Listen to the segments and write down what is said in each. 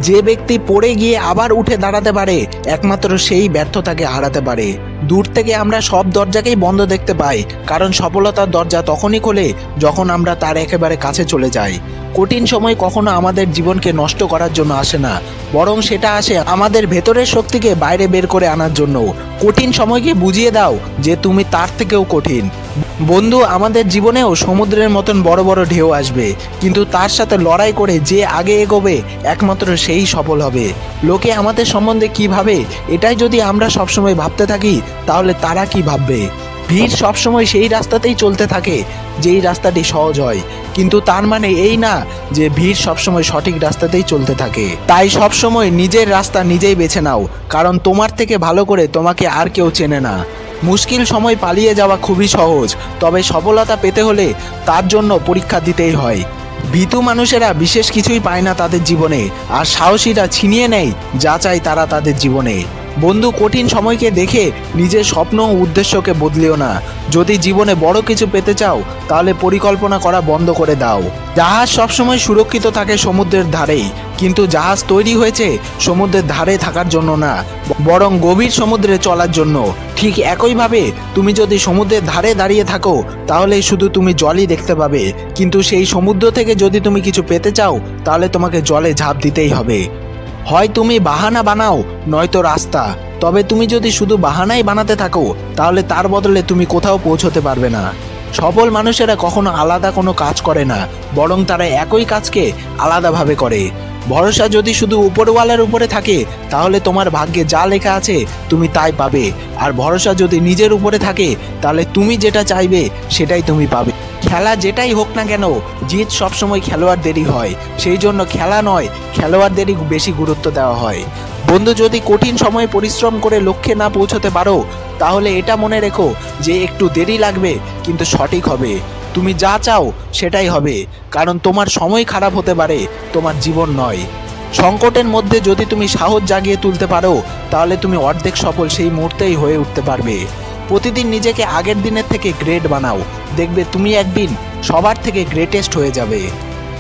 যে ব্যক্তি পড়ে গিয়ে আবার উঠে দাঁড়াতে পারে একমাত্র সেই ব্যর্থতাকে হারাতে পারে। দূর থেকে আমরা সব দরজাকেই বন্ধ দেখতে পাই, কারণ সফলতার দরজা তখনই খোলে যখন আমরা তার একেবারে কাছে চলে যাই। কঠিন সময় কখনো আমাদের জীবনকে নষ্ট করার জন্য আসে না, বরং সেটা আসে আমাদের ভেতরের শক্তিকে বাইরে বের করে আনার জন্য। কঠিন সময়কে বুঝিয়ে দাও যে তুমি তার থেকেও কঠিন। বন্ধু, আমাদের জীবনেও সমুদ্রের মতন বড় বড় ঢেউ আসবে, কিন্তু তার সাথে লড়াই করে যে আগে এগোবে একমাত্র সেই সফল হবে। লোকে আমাদের সম্বন্ধে কি ভাবে এটাই যদি আমরা সবসময় ভাবতে থাকি, তাহলে তারা কি ভাববে? ভিড় সবসময় সেই রাস্তাতেই চলতে থাকে যেই রাস্তাটি সহজ হয়, কিন্তু তার মানে এই না যে ভিড় সবসময় সঠিক রাস্তাতেই চলতে থাকে। তাই সবসময় নিজের রাস্তা নিজেই বেছে নাও, কারণ তোমার থেকে ভালো করে তোমাকে আর কেউ চেনে না। মুশকিল সময় পালিয়ে যাওয়া খুবই সহজ, তবে সফলতা পেতে হলে তার জন্য পরীক্ষা দিতেই হয়। ভীতু মানুষেরা বিশেষ কিছুই পায় না তাদের জীবনে, আর সাহসীরা ছিনিয়ে নেয় যা চায় তারা তাদের জীবনে। বন্ধু, কঠিন সময়কে দেখে নিজের স্বপ্ন ও উদ্দেশ্যকে বদলিও না। যদি জীবনে বড় কিছু পেতে চাও, তাহলে পরিকল্পনা করা বন্ধ করে দাও। জাহাজ সবসময় সুরক্ষিত থাকে সমুদ্রের ধারেই, কিন্তু জাহাজ তৈরি হয়েছে সমুদ্রের ধারে থাকার জন্য না, বরং গভীর সমুদ্রে চলার জন্য। ঠিক একইভাবে তুমি যদি সমুদ্রের ধারে দাঁড়িয়ে থাকো, তাহলে শুধু তুমি জলই দেখতে পাবে, কিন্তু সেই সমুদ্র থেকে যদি তুমি কিছু পেতে চাও, তাহলে তোমাকে জলে ঝাঁপ দিতেই হবে। হয় তুমি বাহানা বানাও, নয়তো রাস্তা। তবে তুমি যদি শুধু বাহানাই বানাতে থাকো, তাহলে তার বদলে তুমি কোথাও পৌঁছতে পারবে না। সফল মানুষেরা কখনো আলাদা কোনো কাজ করে না, বরং তারা একই কাজকে আলাদাভাবে করে। ভরসা যদি শুধু উপরওয়ালার উপরে থাকে, তাহলে তোমার ভাগ্যে যা লেখা আছে তুমি তাই পাবে। আর ভরসা যদি নিজের উপরে থাকে, তাহলে তুমি যেটা চাইবে সেটাই তুমি পাবে। খেলা যেটাই হোক না কেন, জিত সবসময় খেলোয়াড়দেরই হয়। সেই জন্য খেলা নয়, খেলোয়াড়দেরই বেশি গুরুত্ব দেওয়া হয়। বন্ধু, যদি কঠিন সময়ে পরিশ্রম করে লক্ষ্যে না পৌঁছতে পারো, তাহলে এটা মনে রেখো যে একটু দেরি লাগবে, কিন্তু সঠিক হবে। তুমি যা চাও সেটাই হবে, কারণ তোমার সময় খারাপ হতে পারে, তোমার জীবন নয়। সংকটের মধ্যে যদি তুমি সাহস জাগিয়ে তুলতে পারো, তাহলে তুমি অর্ধেক সফল সেই মুহূর্তেই হয়ে উঠতে পারবে। প্রতিদিন নিজেকে আগের দিনের থেকে গ্রেট বানাও, দেখবে তুমি একদিন সবার থেকে গ্রেটেস্ট হয়ে যাবে।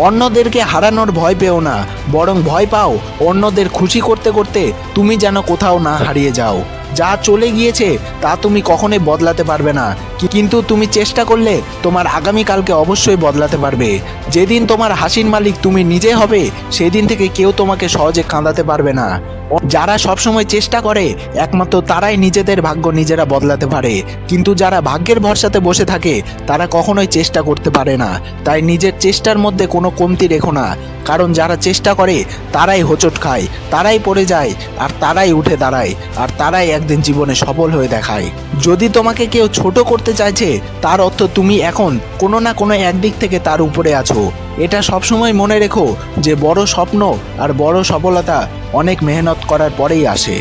অন্যদেরকে হারানোর ভয় পেও না, বরং ভয় পাও অন্যদের খুশি করতে করতে তুমি যেন কোথাও না হারিয়ে যাও। যা চলে গিয়েছে তা তুমি কখনোই বদলাতে পারবে না, কিন্তু তুমি চেষ্টা করলে তোমার আগামীকালকে অবশ্যই বদলাতে পারবে। যেদিন তোমার হাসির মালিক তুমি নিজে হবে, সেদিন থেকে কেউ তোমাকে সহজে কাঁদাতে পারবে না। যারা সবসময় চেষ্টা করে একমাত্র তারাই নিজেদের ভাগ্য নিজেরা বদলাতে পারে, কিন্তু যারা ভাগ্যের ভরসাতে বসে থাকে তারা কখনোই চেষ্টা করতে পারে না। তাই নিজের চেষ্টার মধ্যে কোনো কমতি রেখো না, কারণ যারা চেষ্টা করে তারাই হোঁচট খায়, তারাই পড়ে যায়, আর তারাই উঠে দাঁড়ায়, আর তারাই একদিন জীবনে সফল হয়ে দেখায়। যদি তোমাকে কেউ ছোট করতে চাইছে, তার অর্থ তুমি এখন কোনো না কোনো একদিক থেকে তার উপরে আছো। এটা সবসময় মনে রেখো যে বড় স্বপ্ন আর বড় সফলতা অনেক মেহনত করার পরেই আসে।